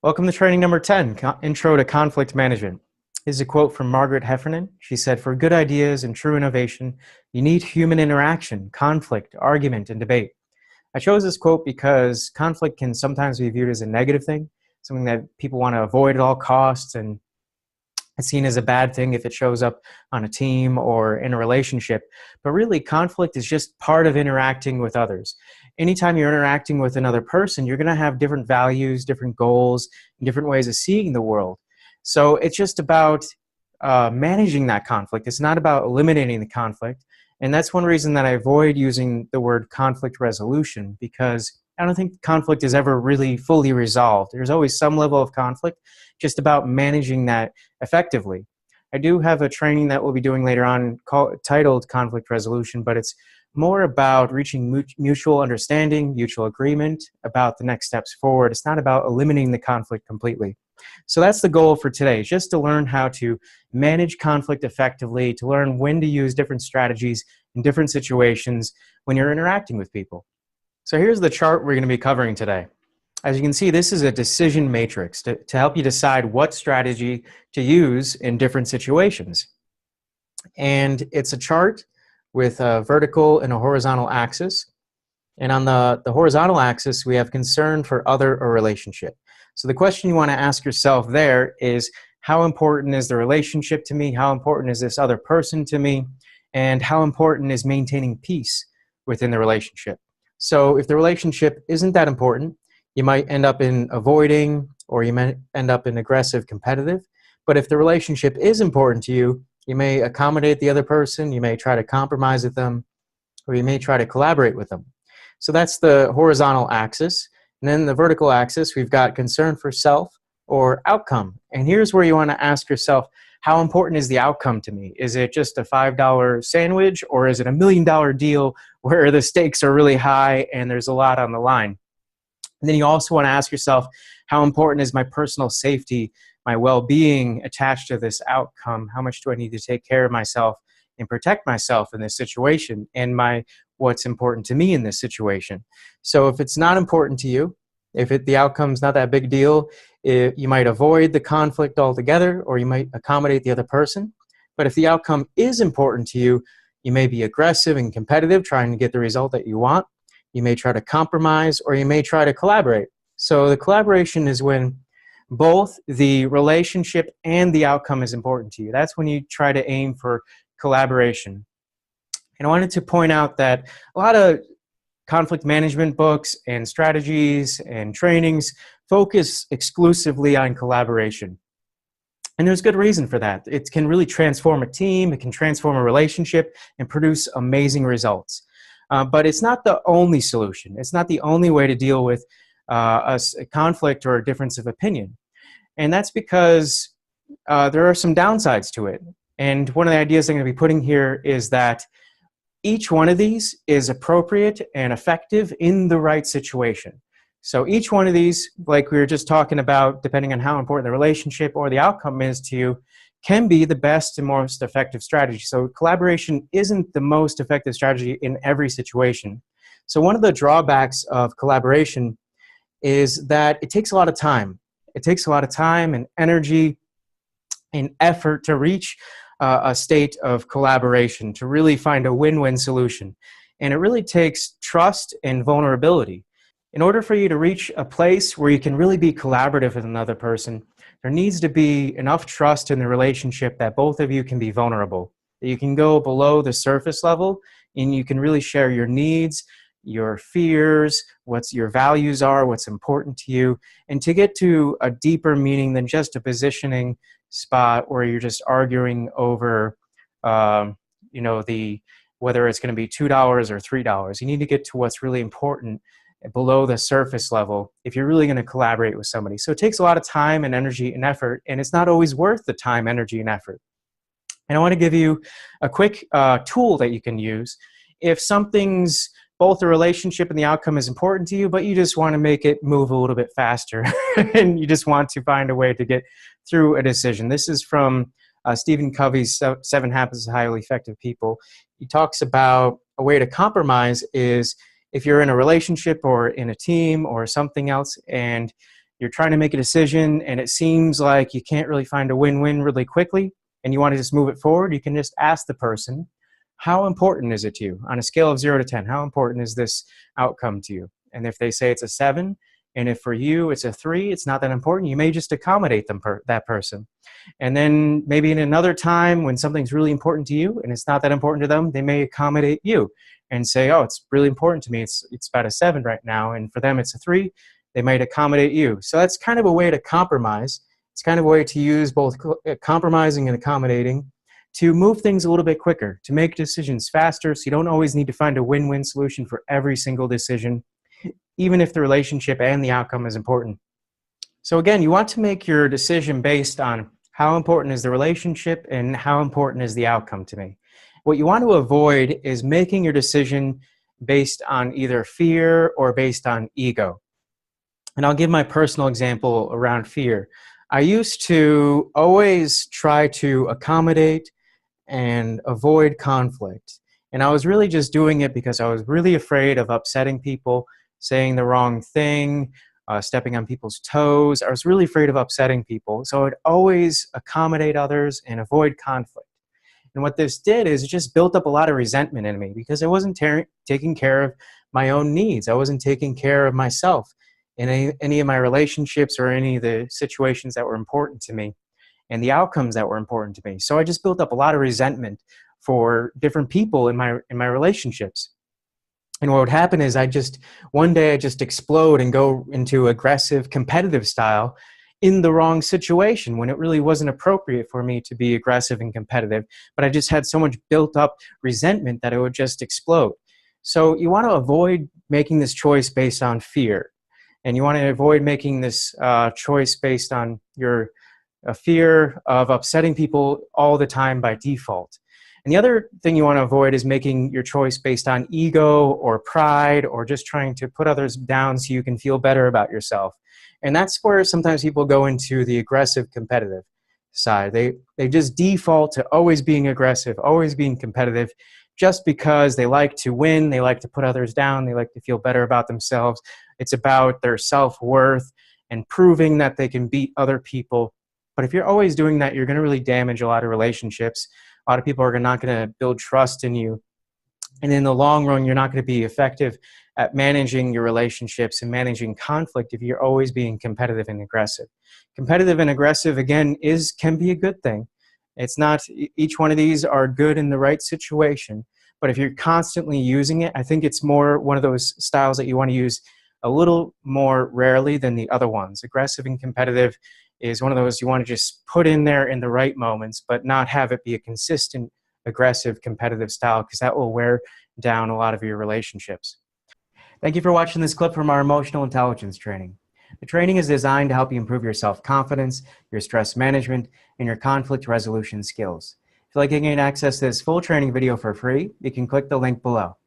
Welcome to training number 10, Intro to Conflict Management. This is a quote from Margaret Heffernan. She said, "For good ideas and true innovation, you need human interaction, conflict, argument, and debate." I chose this quote because conflict can sometimes be viewed as a negative thing, something that people want to avoid at all costs, and it's seen as a bad thing if it shows up on a team or in a relationship. But really, conflict is just part of interacting with others. Anytime you're interacting with another person, you're going to have different values, different goals, and different ways of seeing the world. So it's just about managing that conflict. It's not about eliminating the conflict. And that's one reason that I avoid using the word conflict resolution, because I don't think conflict is ever really fully resolved. There's always some level of conflict, just about managing that effectively. I do have a training that we'll be doing later on titled Conflict Resolution, but it's more about reaching mutual understanding, mutual agreement about the next steps forward. It's not about eliminating the conflict completely. So that's the goal for today, just to learn how to manage conflict effectively, to learn when to use different strategies in different situations when you're interacting with people. So here's the chart we're going to be covering today. As you can see, this is a decision matrix to help you decide what strategy to use in different situations. And it's a chart with a vertical and a horizontal axis. And on the horizontal axis, we have concern for other or relationship. So the question you want to ask yourself there is, how important is the relationship to me? How important is this other person to me? And how important is maintaining peace within the relationship? So if the relationship isn't that important, you might end up in avoiding, or you might end up in aggressive competitive. But if the relationship is important to you, you may accommodate the other person, you may try to compromise with them, or you may try to collaborate with them. So that's the horizontal axis. And then the vertical axis, we've got concern for self or outcome. And here's where you want to ask yourself, how important is the outcome to me? Is it just a $5 sandwich, or is it $1 million deal where the stakes are really high and there's a lot on the line? And then you also want to ask yourself, how important is my personal safety, my well-being attached to this outcome? How much do I need to take care of myself and protect myself in this situation, and what's important to me in this situation? So if it's not important to you, if the outcome's not that big deal, you might avoid the conflict altogether, or you might accommodate the other person. But if the outcome is important to you, you may be aggressive and competitive, trying to get the result that you want. You may try to compromise, or you may try to collaborate. So the collaboration is when both the relationship and the outcome is important to you. That's when you try to aim for collaboration. And I wanted to point out that a lot of conflict management books and strategies and trainings focus exclusively on collaboration. And there's good reason for that. It can really transform a team, it can transform a relationship, and produce amazing results. But it's not the only solution. It's not the only way to deal with a conflict or a difference of opinion. And that's because there are some downsides to it. And one of the ideas I'm going to be putting here is that each one of these is appropriate and effective in the right situation. So each one of these, like we were just talking about, depending on how important the relationship or the outcome is to you, can be the best and most effective strategy. So collaboration isn't the most effective strategy in every situation. So one of the drawbacks of collaboration is that it takes a lot of time. It takes a lot of time and energy and effort to reach a state of collaboration, to really find a win-win solution. And it really takes trust and vulnerability. In order for you to reach a place where you can really be collaborative with another person, there needs to be enough trust in the relationship that both of you can be vulnerable, that you can go below the surface level and you can really share your needs, your fears, what your values are, what's important to you, and to get to a deeper meaning than just a positioning spot where you're just arguing over, whether it's going to be $2 or $3. You need to get to what's really important below the surface level if you're really going to collaborate with somebody. So it takes a lot of time and energy and effort, and it's not always worth the time, energy, and effort. And I want to give you a quick tool that you can use if something's both the relationship and the outcome is important to you, but you just want to make it move a little bit faster and you just want to find a way to get through a decision. This is from Stephen Covey's 7 Habits of Highly Effective People. He talks about a way to compromise is if you're in a relationship or in a team or something else and you're trying to make a decision and it seems like you can't really find a win-win really quickly and you want to just move it forward, you can just ask the person, how important is it to you? On a scale of 0 to 10, how important is this outcome to you? And if they say it's a 7, and if for you it's a 3, it's not that important, you may just accommodate that person. And then maybe in another time when something's really important to you and it's not that important to them, they may accommodate you and say, oh, it's really important to me. It's about a 7 right now. And for them, it's a 3. They might accommodate you. So that's kind of a way to compromise. It's kind of a way to use both compromising and accommodating to move things a little bit quicker, to make decisions faster, so you don't always need to find a win-win solution for every single decision, even if the relationship and the outcome is important. So again, you want to make your decision based on how important is the relationship and how important is the outcome to me. What you want to avoid is making your decision based on either fear or based on ego. And I'll give my personal example around fear. I used to always try to accommodate and avoid conflict. And I was really just doing it because I was really afraid of upsetting people, saying the wrong thing, stepping on people's toes. I was really afraid of upsetting people. So I would always accommodate others and avoid conflict. And what this did is it just built up a lot of resentment in me because I wasn't taking care of my own needs. I wasn't taking care of myself in any of my relationships or any of the situations that were important to me and the outcomes that were important to me. So I just built up a lot of resentment for different people in my relationships. And what would happen is one day I just explode and go into aggressive, competitive style in the wrong situation when it really wasn't appropriate for me to be aggressive and competitive. But I just had so much built up resentment that it would just explode. So you want to avoid making this choice based on fear. And you want to avoid making this choice based on your fear of upsetting people all the time by default. And the other thing you want to avoid is making your choice based on ego or pride or just trying to put others down so you can feel better about yourself. And that's where sometimes people go into the aggressive competitive side. They just default to always being aggressive, always being competitive, just because they like to win, they like to put others down, they like to feel better about themselves. It's about their self-worth and proving that they can beat other people. But if you're always doing that, you're going to really damage a lot of relationships. A lot of people are not going to build trust in you. And in the long run, you're not going to be effective at managing your relationships and managing conflict if you're always being competitive and aggressive. Competitive and aggressive, again, can be a good thing. It's not, each one of these are good in the right situation. But if you're constantly using it, I think it's more one of those styles that you want to use a little more rarely than the other ones. Aggressive and competitive is one of those you want to just put in there in the right moments, but not have it be a consistent, aggressive, competitive style, because that will wear down a lot of your relationships. Thank you for watching this clip from our emotional intelligence training. The training is designed to help you improve your self-confidence, your stress management, and your conflict resolution skills. If you'd like to gain access to this full training video for free, you can click the link below.